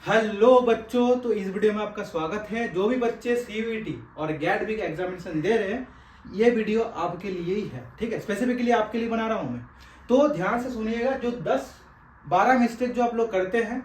Hello बच्चों, तो इस वीडियो में आपका स्वागत है। जो भी बच्चे सीयूईटी और गैट बी का एग्जामिनेशन दे रहे हैं, ये वीडियो आपके लिए ही है। ठीक है, स्पेसिफिकली आपके लिए बना रहा हूं मैं। तो ध्यान से सुनिएगा। जो 10-12 मिस्टेक जो आप लोग करते हैं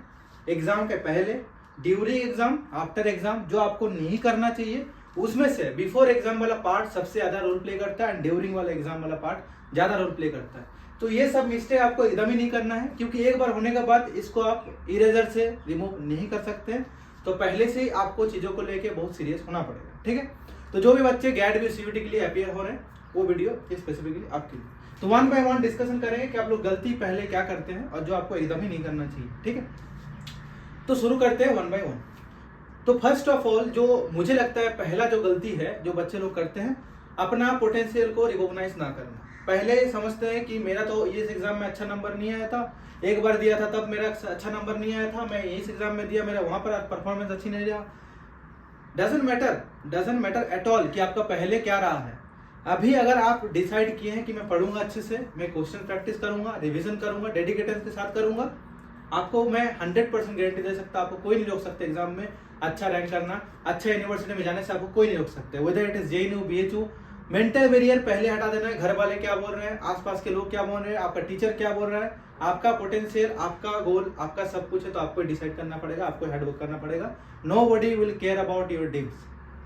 एग्जाम के पहले, ड्यूरिंग एग्जाम, आफ्टर एग्जाम, जो आपको नहीं करना चाहिए, उसमें से बिफोर एग्जाम वाला पार्ट सबसे ज्यादा रोल प्ले करता है एंड ड्यूरिंग वाला एग्जाम वाला पार्ट ज्यादा रोल प्ले करता है। तो ये सब मिस्टेक आपको एकदम ही नहीं करना है, क्योंकि एक बार होने के बाद इसको आप इरेजर से रिमूव नहीं कर सकते हैं। तो पहले से ही आपको चीजों को लेके बहुत सीरियस होना पड़ेगा। ठीक है, तो जो भी बच्चे गैट बी सीयूईटी के लिए अपियर हो रहे हैं, वो वीडियो स्पेसिफिकली आपके लिए। तो 1 बाय 1 डिस्कशन करेंगे कि आप लोग गलती पहले क्या करते हैं और जो आपको एकदम ही नहीं करना चाहिए। ठीक है, तो शुरू करते हैं 1 बाय 1। तो फर्स्ट ऑफ ऑल, जो मुझे लगता है पहला जो गलती है जो बच्चे लोग करते हैं, अपना पोटेंशियल को रिकॉग्नाइज ना करना। पहले समझते हैं कि मेरा तो इस एग्जाम में अच्छा नंबर नहीं आया था, एक बार दिया था तब मेरा अच्छा नंबर नहीं आया था, मैं इस एग्जाम में दिया, मेरा वहां पर परफॉर्मेंस अच्छी नहीं रहा। डजंट मैटर एट ऑल कि आपका पहले क्या रहा है। अभी अगर आप डिसाइड किए हैं कि मैं पढ़ूंगा अच्छे से, मैं क्वेश्चन प्रैक्टिस करूंगा, रिवीजन करूंगा, डेडिकेशन के साथ करूंगा, आपको मैं 100% गारंटी दे सकता, आपको कोई नहीं रोक सकता एग्जाम में अच्छा रैंक करना, अच्छा यूनिवर्सिटी में जाने से आपको कोई नहीं रोक सकते। Whether it is JNU, BHU, mental barrier पहले हटा देना है। घर वाले क्या बोल रहे हैं, आसपास के लोग क्या बोल रहे हैं, आपका टीचर क्या बोल रहा है, आपका पोटेंशियल, आपका गोल, आपका सब कुछ है। तो आपको डिसाइड करना पड़ेगा, आपको हार्डवर्क करना पड़ेगा। Nobody will care about your dreams,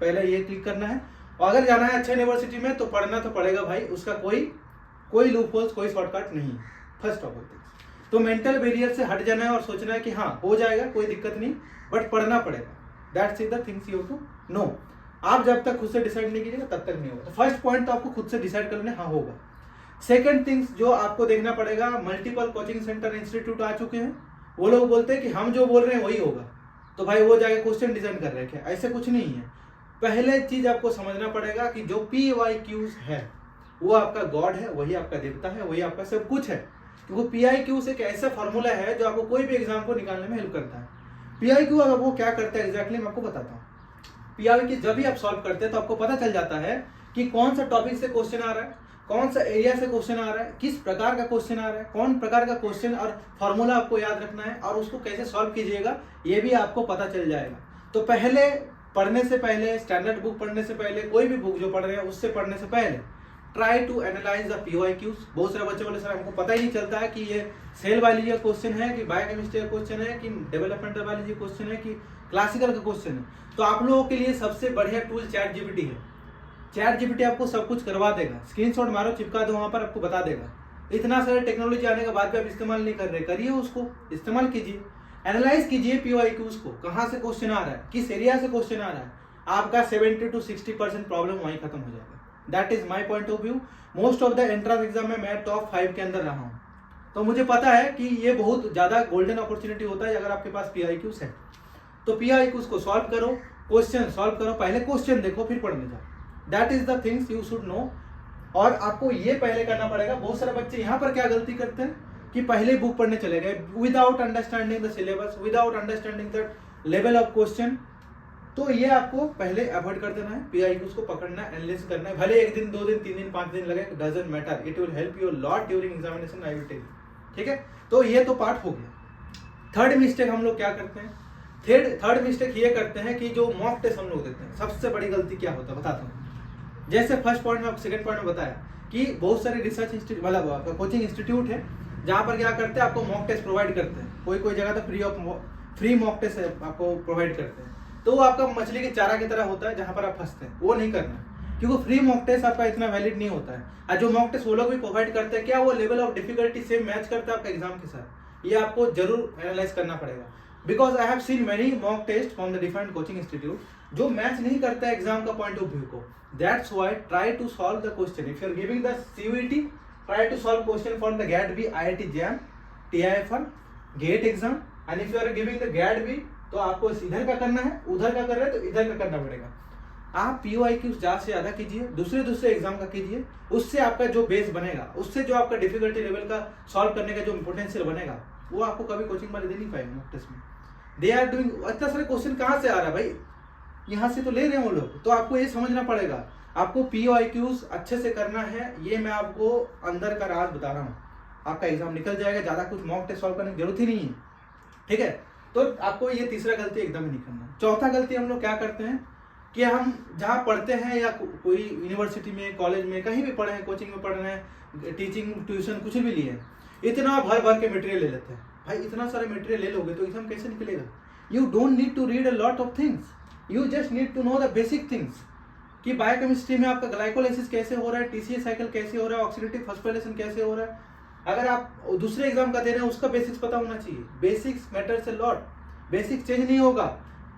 पहले ये क्लिक करना है। और अगर जाना है अच्छा यूनिवर्सिटी में तो पढ़ना तो पड़ेगा भाई, उसका कोई लूप होल्स, कोई शॉर्टकट नहीं। फर्स्ट ऑफ ऑल तो मेंटल बैरियर से हट जाना है और सोचना है कि हाँ हो जाएगा, कोई दिक्कत नहीं, बट पढ़ना पड़ेगा। That's the things you have to know. आप जब तक खुद से डिसाइड नहीं कीजिएगा तब तक नहीं होगा। तो फर्स्ट पॉइंट तो आपको खुद से डिसाइड कर लेना, हाँ होगा। सेकंड थिंग्स जो आपको देखना पड़ेगा, मल्टीपल कोचिंग सेंटर इंस्टीट्यूट आ चुके हैं, वो लोग बोलते हैं कि हम जो बोल रहे हैं वही होगा, तो भाई वो जाके क्वेश्चन डिजाइन कर रहे हैं, ऐसे कुछ नहीं है। पहले चीज आपको समझना पड़ेगा कि जो PYQs है वो आपका गॉड है, वही आपका देवता है, वही आपका सब कुछ है। क्योंकि PIQ एक ऐसा फॉर्मूला है जो आपको कोई भी एग्जाम को निकालने में हेल्प करता है। PIQ अगर वो क्या करता है एग्जैक्टली मैं आपको बताता हूँ। PIQ जब भी आप सॉल्व करते हैं तो आपको पता चल जाता है कि कौन सा टॉपिक से क्वेश्चन आ रहा है, कौन सा एरिया से क्वेश्चन आ रहा है, किस प्रकार का क्वेश्चन आ रहा है, कौन प्रकार का क्वेश्चन और फॉर्मूला आपको याद रखना है और उसको कैसे सॉल्व कीजिएगा, ये भी आपको पता चल जाएगा। तो पहले पढ़ने से पहले, स्टैंडर्ड बुक पढ़ने से पहले, कोई भी बुक जो पढ़ रहे हैं उससे पढ़ने से पहले try to analyse the PYQs। बहुत सारे बच्चे बोले सर हमको पता ही नहीं चलता है कि ये सेल बायोलॉजी का क्वेश्चन है कि बायोकेमिस्ट्री का क्वेश्चन है कि डेवलपमेंटल बायोलॉजी क्वेश्चन है कि क्लासिकल का क्वेश्चन है। तो आप लोगों के लिए सबसे बढ़िया टूल चैट जीपीटी है। चैट जीपीटी आपको सब कुछ करवा देगा, स्क्रीनशॉट मारो, चिपका दो, वहां पर आपको बता देगा। इतना सारे टेक्नोलॉजी आने के बाद भी आप इस्तेमाल नहीं कर रहे, करिए उसको, इस्तेमाल कीजिए, एनालाइज कीजिए PYQs को, कहाँ से क्वेश्चन आ रहा है, किस एरिया से क्वेश्चन आ रहा है। आपका 70 to 60% प्रॉब्लम वहीं खत्म हो जाएगा। That is my point of view. Most of the entrance exam में मैं टॉप 5 के अंदर रहा हूँ, तो मुझे पता है कि ये बहुत ज्यादा गोल्डन अपॉर्चुनिटी होता है अगर आपके पास PYQs है। तो PYQs को सॉल्व करो, क्वेश्चन सॉल्व करो, पहले क्वेश्चन देखो फिर पढ़ने जाओ। That is the things you should know. और आपको ये पहले करना पड़ेगा। बहुत सारे बच्चे यहाँ पर क्या गलती करते हैं कि पहले बुक पढ़ने चले गए without understanding the syllabus, without understanding the level of question. तो ये आपको पहले अवॉइड कर देना है, PYQs को पकड़ना है, एनालिसिस करना है। भले 1 दिन 2 दिन 3 दिन 5 दिन लगे, doesn't matter, it will help you lot during examination, I will tell you. ठीक है, तो ये तो पार्ट हो गया। थर्ड मिस्टेक हम लोग क्या करते हैं, थर्ड मिस्टेक ये करते हैं कि जो मॉक टेस्ट हम लोग देते हैं, सबसे बड़ी गलती क्या होता है बताता हूँ। जैसे फर्स्ट पॉइंट में, सेकंड पॉइंट में बताया कि बहुत सारे रिसर्च इंस्टीट्यूट, मतलब कोचिंग इंस्टीट्यूट है जहाँ पर क्या करते हैं, आपको मॉक टेस्ट प्रोवाइड करते हैं। कोई जगह तो फ्री मॉक टेस्ट आपको प्रोवाइड करते हैं। तो वो आपका मछली के चारा की तरह होता है जहां पर आप फंसते हैं, वो नहीं करना, क्योंकि फ्री मॉक टेस्ट आपका इतना वैलिड नहीं होता है। और जो मॉक टेस्ट वो लोग भी प्रोवाइड करते हैं, क्या वो level of difficulty same match करता है आपका एग्जाम के साथ, ये आपको जरूर एनालाइज करना पड़ेगा। Because I have seen many mock test from the different coaching institute जो मैच नहीं करता है एग्जाम का पॉइंट ऑफ व्यू को। That's why try to solve the question. If you are giving the CUET, try to solve question from the GAT B, IIT JAM, TIFR, GATE exam. And if you are giving the GAT B, तो आपको इधर का करना है, उधर का कर रहे हैं तो इधर का करना पड़ेगा। आप PYQs ज्यादा से ज्यादा कीजिए, दूसरे एग्जाम का कीजिए, उससे आपका जो बेस बनेगा, उससे जो आपका डिफिकल्टी लेवल का सॉल्व करने का जो पोटेंशियल बनेगा, वो आपको कभी कोचिंग वाले दे नहीं पाएंगे मॉक टेस्ट में। दे आर डूइंग, इतना सारे क्वेश्चन कहाँ से आ रहा है भाई, यहाँ से तो ले रहे हैं वो लोग। तो आपको ये समझना पड़ेगा, आपको PYQs अच्छे से करना है। ये मैं आपको अंदर का राज बता रहा हूँ, आपका एग्जाम निकल जाएगा, ज्यादा कुछ मॉक टेस्ट सॉल्व करने की जरूरत ही नहीं है। ठीक है, तो आपको ये तीसरा गलती एकदम ही नहीं करना है। चौथा गलती हम लोग क्या करते हैं कि हम जहाँ पढ़ते हैं या कोई यूनिवर्सिटी में, कॉलेज में, कहीं भी पढ़े हैं, कोचिंग में पढ़ रहे हैं, टीचिंग ट्यूशन कुछ भी लिए, इतना भर भर के मटेरियल ले लेते हैं। भाई इतना सारे मटेरियल ले लोगे तो एग्जाम कैसे निकलेगा? You don't need to read a lot of things, you just need to know the basic things कि बायोकेमिस्ट्री में आपका ग्लाइकोलाइसिस कैसे हो रहा है, टीसीए साइकिल कैसे हो रहा है, ऑक्सीडेटिव फॉस्फोराइलेशन कैसे हो रहा है। अगर आप दूसरे एग्जाम का दे रहे हैं उसका बेसिक्स पता होना चाहिए। Basics matters a lot. Basics change नहीं होगा,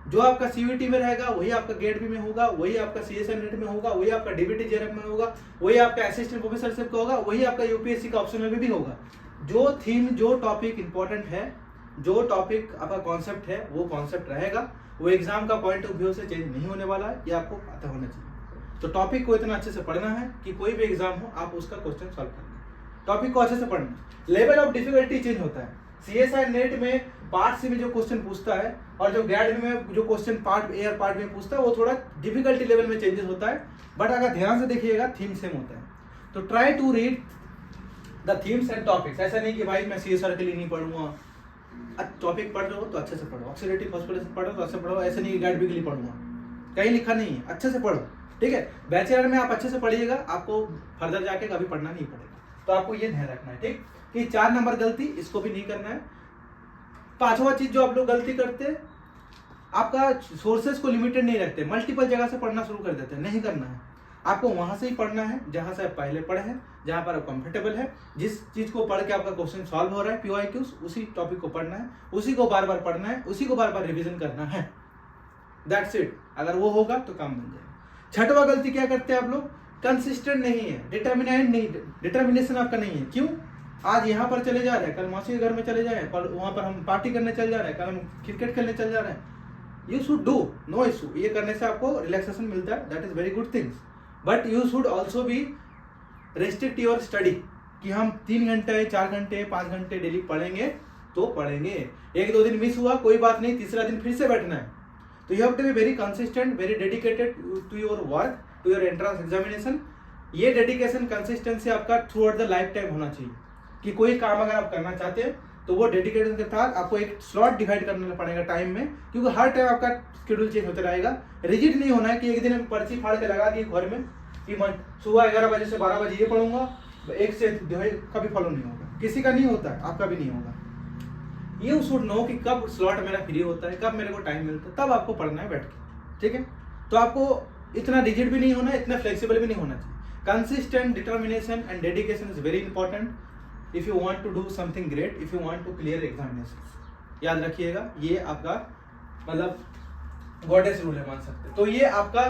जो आपका सीवीटी में रहेगा वही आपका गेट बी में होगा, वही आपका सीएसएम नेट में होगा, वही आपका डीबीटी जेआरएफ में होगा, वही आपका असिस्टेंट प्रोफेसरशिप का होगा, वही आपका यूपीएससी का ऑप्शन में भी होगा। जो थीम, जो टॉपिक इंपॉर्टेंट है, जो टॉपिक आपका कॉन्सेप्ट है, वो कॉन्सेप्ट रहेगा, वो एग्जाम का पॉइंट ऑफ व्यू से चेंज नहीं होने वाला है, ये आपको पता होना चाहिए। तो टॉपिक को इतना अच्छे से पढ़ना है कि कोई भी एग्जाम हो आप उसका क्वेश्चन सॉल्व करना। टॉपिक को अच्छे से पढ़ना, लेवल ऑफ डिफिकल्टी चेंज होता है। सीएसआई नेट में पार्ट सी में जो क्वेश्चन पूछता है और जो गैट में जो क्वेश्चन पार्ट ए और पार्ट बी में पूछता है वो थोड़ा डिफिकल्टी लेवल में चेंजेस होता है, बट अगर ध्यान से देखिएगा थीम सेम होता है। तो try to read the themes and topics. ऐसा नहीं कि भाई मैं सीएसआर के लिए नहीं पढ़ूंगा, टॉपिक पढ़ रहे हो तो अच्छे से पढ़ो, ऑक्सीडेटिव फॉस्फोराइलेशन पढ़ो तो अच्छे पढ़ो, ऐसे नहीं गैट बी के लिए पढ़ूंगा, कहीं लिखा नहीं है, अच्छे से पढ़ो, ठीक है। बैचलर में आप अच्छे से पढ़िएगा, आपको फर्दर जाके कभी पढ़ना नहीं पड़ेगा। तो आपको ये ध्यान रखना है, ठीक, कि 4 नंबर गलती इसको भी नहीं करना है। 5वां चीज जो आप लोग गलती करते हैं, आपका सोर्सेज को लिमिटेड नहीं रखते, मल्टीपल जगह से पढ़ना शुरू कर देते हैं, नहीं करना है। आपको वहां से ही पढ़ना है जहां से आप पहले पढ़े हैं, जहां पर आप कंफर्टेबल है, जिस चीज को पढ़ के आपका क्वेश्चन सॉल्व हो रहा है, पीवाईक्यूज, उसी टॉपिक को पढ़ना है, उसी को बार बार पढ़ना है, उसी को बार बार रिविजन करना है। That's it. अगर वो होगा तो काम बन जाएगा। 6वां गलती क्या करते हैं आप लोग? कंसिस्टेंट नहीं है, डिटर्मिनेंट नहीं, डिटर्मिनेशन आपका नहीं है। क्यों? आज यहाँ पर चले जा रहे हैं, कल मौसी के घर में चले जा रहे हैं, पर वहां पर हम पार्टी करने चल जा रहे हैं, कल हम क्रिकेट खेलने चल जा रहे हैं। You should do, no issue. ये करने से आपको रिलैक्सेशन मिलता है, that is very good things, but you should also be restrict your study कि हम 3 घंटे 4 घंटे 5 घंटे डेली पढ़ेंगे तो पढ़ेंगे। 1-2 दिन मिस हुआ कोई बात नहीं, तीसरा दिन फिर से बैठना है। तो you have to be very consistent, very dedicated to your work, to your entrance examination. ये डेडिकेशन, कंसिस्टेंसी आपका throughout the lifetime होना चाहिए कि कोई काम अगर आप करना चाहते हैं तो वो डेडिकेशन के साथ आपको एक स्लॉट डिवाइड करना पड़ेगा टाइम में, क्योंकि हर टाइम आपका शेड्यूल चेंज होता रहेगा। रिजिड नहीं होना है कि एक दिन में पर्ची फाड़ के लगा दिए घर में कि मैं सुबह 11 बजे से 12 बजे ये पढ़ूंगा, 1 से 2 कभी फॉलो नहीं होगा, किसी का नहीं होता है, आपका भी नहीं होगा। यू शुड नो कि कब स्लॉट मेरा फ्री होता है, कब मेरे को टाइम मिलता है, तब आपको पढ़ना है बैठ के, ठीक है। तो आपको इतना रिजिड भी नहीं होना, इतना फ्लेक्सिबल भी नहीं होना चाहिए। Consistent determination and dedication is very important if you want to do something great, if you want to clear examination. याद रखिएगा, ये आपका मतलब गॉडेस रूल है, मान सकते हैं। तो ये आपका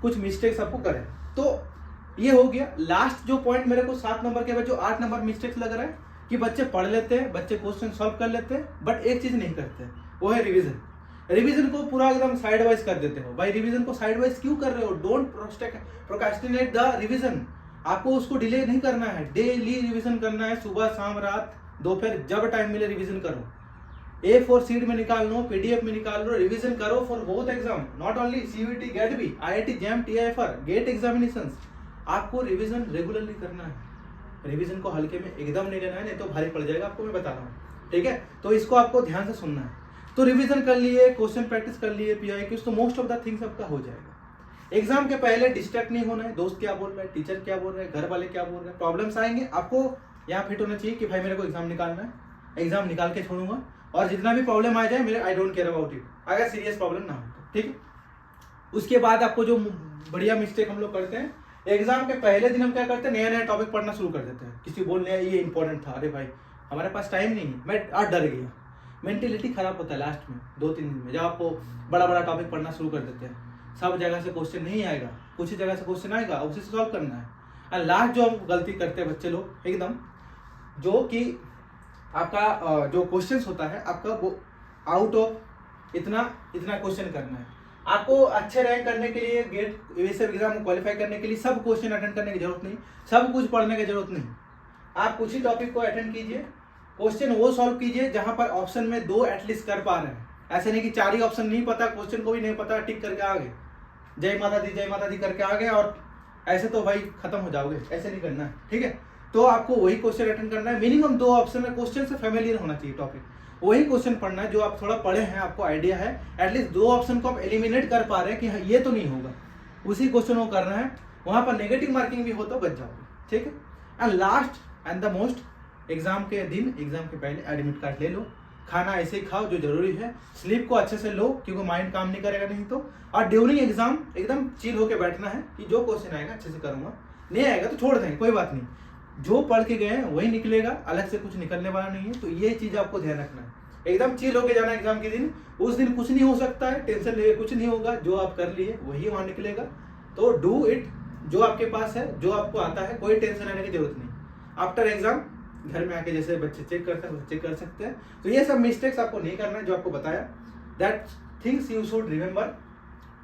कुछ मिस्टेक्स आपको करें, तो ये हो गया। लास्ट जो पॉइंट मेरे को 7 नंबर के बाद जो 8 नंबर मिस्टेक्स लग रहा है कि बच्चे पढ़ लेते हैं, बच्चे क्वेश्चन सॉल्व कर लेते हैं, बट एक चीज नहीं करते, वो है रिवीजन। रिवीजन को पूरा एकदम साइड वाइज कर देते हो। भाई रिवीजन को साइड वाइज क्यों कर रहे हो? Don't procrastinate the revision. आपको उसको डिले नहीं करना है, डेली रिवीजन करना है, सुबह शाम रात दोपहर जब टाइम मिले रिवीजन करो। A4 शीट में निकाल लो, पीडीएफ में निकाल लो, रिवीजन करो for both exam, not only CUET, GATE भी, IIT JAM, TIFR, GATE examinations. आपको रिवीजन रेगुलरली करना है, रिवीजन को हल्के में एकदम नहीं लेना है, नहीं तो भारी पड़ जाएगा, आपको मैं बता रहा हूँ, ठीक है। तो इसको आपको ध्यान से सुनना है। तो रिवीजन कर लिए, क्वेश्चन प्रैक्टिस कर लिए, पीआईक्यूज, तो मोस्ट ऑफ द थिंग्स आपका हो जाएगा। एग्जाम के पहले डिस्ट्रैक्ट नहीं होना है, दोस्त क्या बोल रहा है, टीचर क्या बोल रहा है, घर वाले क्या बोल रहे हैं, प्रॉब्लम्स आएंगे, आपको यहाँ फिट होना चाहिए कि भाई मेरे को एग्जाम निकालना है, एग्जाम निकाल के छोड़ूंगा, और जितना भी प्रॉब्लम आ जाए मेरे I don't care about it, अगर सीरियस प्रॉब्लम ना हो तो, ठीक है। उसके बाद आपको जो बढ़िया मिस्टेक हम लोग करते हैं, एग्जाम के पहले दिन हम क्या करते हैं, नया नया टॉपिक पढ़ना शुरू कर देते हैं। किसी बोल रहे हैं ये इंपॉर्टेंट था, अरे भाई हमारे पास टाइम नहीं है, मैं आज डर गया। मेंटेलिटी खराब होता है लास्ट में 2-3 दिन में, जब आपको बड़ा बड़ा टॉपिक पढ़ना शुरू कर देते हैं। सब जगह से क्वेश्चन नहीं आएगा, कुछ ही जगह से क्वेश्चन आएगा, उसे सॉल्व करना है। और लास्ट जो हम गलती करते हैं बच्चे लोग एकदम, जो कि आपका जो क्वेश्चन होता है आपका वो आउट ऑफ इतना क्वेश्चन करना है। आपको अच्छे रैंक करने के लिए, गेट वैसे एग्जाम को क्वालिफाई करने के लिए सब क्वेश्चन अटेंड करने की जरूरत नहीं, सब कुछ पढ़ने की जरूरत नहीं। आप कुछ ही टॉपिक को अटेंड कीजिए, क्वेश्चन वो सॉल्व कीजिए जहां पर ऑप्शन में 2 एटलीस्ट कर पा रहे हैं। ऐसे नहीं कि 4 ही ऑप्शन नहीं पता, क्वेश्चन को भी नहीं पता, टिक करके आ गए, जय माता दी करके आ गए, और ऐसे तो भाई खत्म हो जाओगे, ऐसे नहीं करना है, ठीक है। तो आपको वही क्वेश्चन अटेंड करना है। मिनिमम 2 ऑप्शन है, क्वेश्चन से फेमिलियर होना चाहिए टॉपिक, वही क्वेश्चन पढ़ना है जो आप थोड़ा पढ़े हैं, आपको आइडिया है, एटलीस्ट 2 ऑप्शन को आप एलिमिनेट कर पा रहे हैं कि हाँ ये तो नहीं होगा, उसी क्वेश्चन को करना है। वहां पर नेगेटिव मार्किंग भी हो तो बच जाओगे, ठीक है। And last and the most, exam के दिन, एग्जाम के पहले एडमिट कार्ड ले लो, खाना ऐसे ही खाओ जो जरूरी है, स्लीप को अच्छे से लो क्योंकि माइंड काम नहीं करेगा नहीं तो, और ड्यूरिंग एग्जाम एकदम चिल होकर बैठना है कि जो क्वेश्चन आएगा अच्छे से करूंगा, नहीं आएगा तो छोड़ देंगे, कोई बात नहीं, जो पढ़ के गए वही निकलेगा, अलग से कुछ निकलने वाला नहीं है। तो ये चीज आपको ध्यान रखना है, एकदम चिल होके जाना एग्जाम के दिन। उस दिन कुछ नहीं हो सकता है, टेंशन लेके कुछ नहीं होगा, जो आप कर लिए वही वहां निकलेगा। तो डू इट, जो आपके पास है, जो आपको आता है, कोई टेंशन लेने की जरूरत नहीं। आफ्टर एग्जाम घर में आके जैसे बच्चे चेक करते हैं चेक कर सकते हैं। तो ये सब मिस्टेक्स आपको नहीं करना है जो आपको बताया, that things you should remember.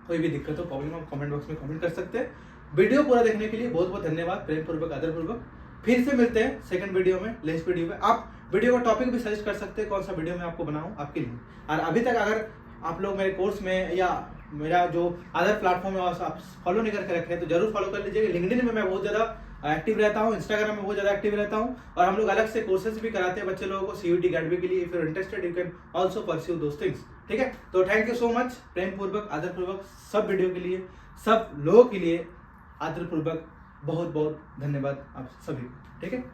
कोई भी दिक्कत हो, प्रॉब्लम हो, कमेंट बॉक्स में कमेंट कर सकते हैं। वीडियो पूरा देखने के लिए बहुत बहुत धन्यवाद, प्रेम पूर्वक आदर पूर्वक। फिर से मिलते हैं सेकंड वीडियो में, नेक्स्ट वीडियो में। आप वीडियो का टॉपिक भी सजेस्ट कर सकते हैं, कौन सा वीडियो मैं आपको बनाऊं आपके लिए। और अभी तक अगर आप लोग मेरे कोर्स में या मेरा जो अदर प्लेटफॉर्म है आप फॉलो नहीं करके रखे हैं तो जरूर फॉलो कर लीजिएगा। लिंक्डइन में मैं बहुत ज्यादा एक्टिव रहता हूँ, इंस्टाग्राम में बहुत ज्यादा एक्टिव रहता हूँ, और हम लोग अलग से कोर्सेज भी कराते हैं बच्चे लोगों को CUET गेटवे के लिए। If you are interested you can also pursue those things, ठीक है। तो थैंक यू सो मच, प्रेम पूर्वक आदर पूर्वक सब वीडियो के लिए, सब लोगों के लिए आदर पूर्वक बहुत बहुत धन्यवाद आप सभी को, ठीक है।